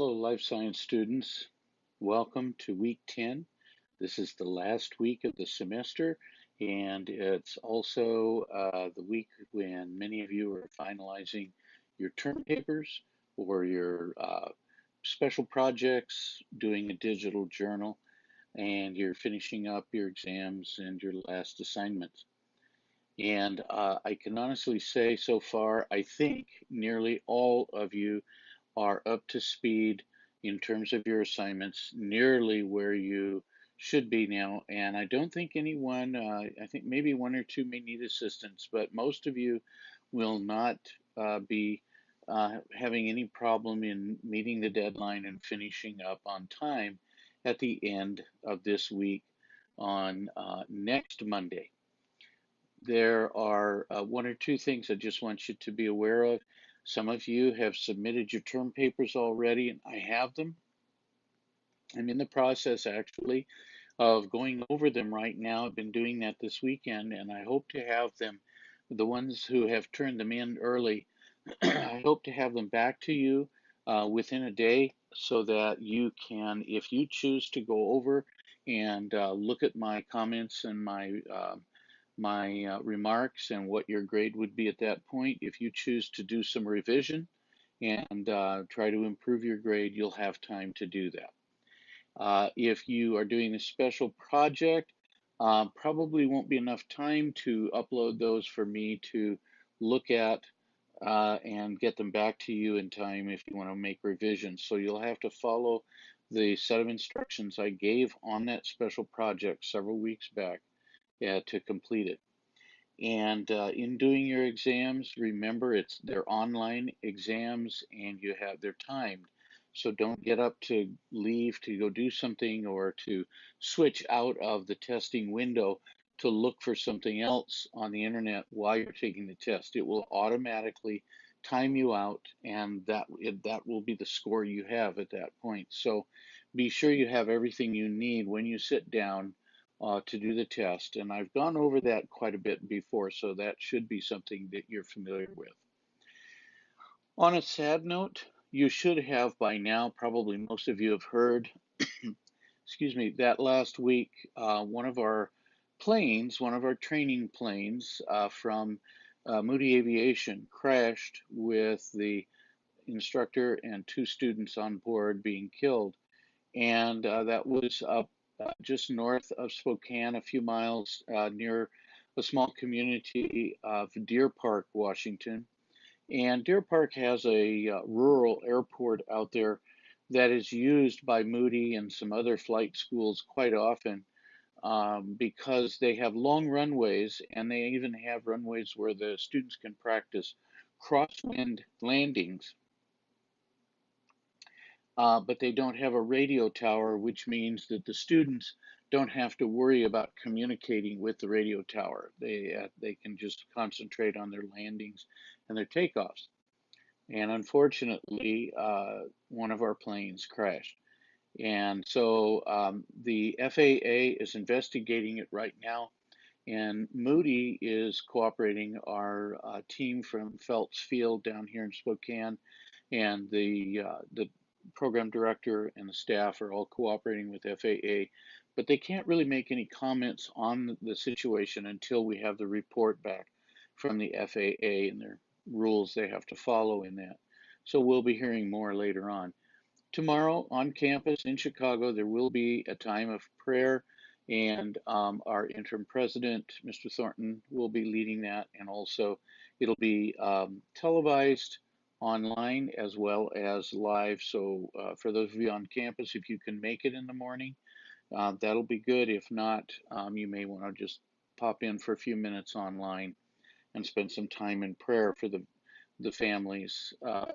Hello, life science students. Welcome to week 10. This is the last week of the semester, and it's also the week when many of you are finalizing your term papers or your special projects, doing a digital journal, and you're finishing up your exams and your last assignments. And I can honestly say so far, I think nearly all of you are up to speed in terms of your assignments, nearly where you should be now. And I don't think anyone, I think maybe one or two may need assistance, but most of you will not be having any problem in meeting the deadline and finishing up on time at the end of this week on next Monday. There are one or two things I just want you to be aware of. Some of you have submitted your term papers already, and I have them. I'm in the process actually of going over them right now. I've been doing that this weekend, and I hope to have them, the ones who have turned them in early, I hope to have them back to you within a day so that you can, if you choose to go over and look at my comments and my remarks and what your grade would be at that point. If you choose to do some revision and try to improve your grade, you'll have time to do that. If you are doing a special project, probably won't be enough time to upload those for me to look at and get them back to you in time if you want to make revisions. So you'll have to follow the set of instructions I gave on that special project several weeks back to complete it. And in doing your exams, remember they're online exams and they're timed. So don't get up to leave to go do something or to switch out of the testing window to look for something else on the internet while you're taking the test. It will automatically time you out, and that will be the score you have at that point. So be sure you have everything you need when you sit down to do the test. And I've gone over that quite a bit before, so that should be something that you're familiar with. On a sad note, you should have by now, probably most of you have heard, excuse me, that last week, one of our training planes from Moody Aviation crashed with the instructor and two students on board being killed. And that was up just north of Spokane, a few miles near a small community of Deer Park, Washington. And Deer Park has a rural airport out there that is used by Moody and some other flight schools quite often because they have long runways, and they even have runways where the students can practice crosswind landings. But they don't have a radio tower, which means that the students don't have to worry about communicating with the radio tower. They can just concentrate on their landings and their takeoffs. And unfortunately, one of our planes crashed. And so the FAA is investigating it right now, and Moody is cooperating. Our team from Phelps Field down here in Spokane, and the program director and the staff are all cooperating with FAA, but they can't really make any comments on the situation until we have the report back from the FAA and their rules they have to follow in that. So we'll be hearing more later on. Tomorrow on campus in Chicago, there will be a time of prayer, and our interim president, Mr. Thornton, will be leading that, and also it'll be televised online as well as live. So for those of you on campus, if you can make it in the morning, that'll be good. If not, you may want to just pop in for a few minutes online and spend some time in prayer for the families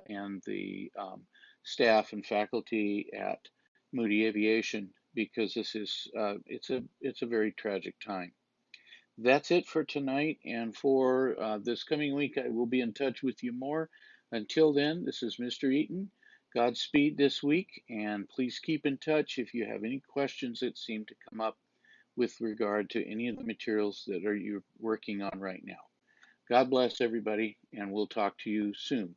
and the staff and faculty at Moody Aviation, because this is it's a very tragic time. That's it for tonight, and for this coming week, I will be in touch with you more. Until then, this is Mr. Eaton. Godspeed this week, and please keep in touch if you have any questions that seem to come up with regard to any of the materials that you're working on right now. God bless everybody, and we'll talk to you soon.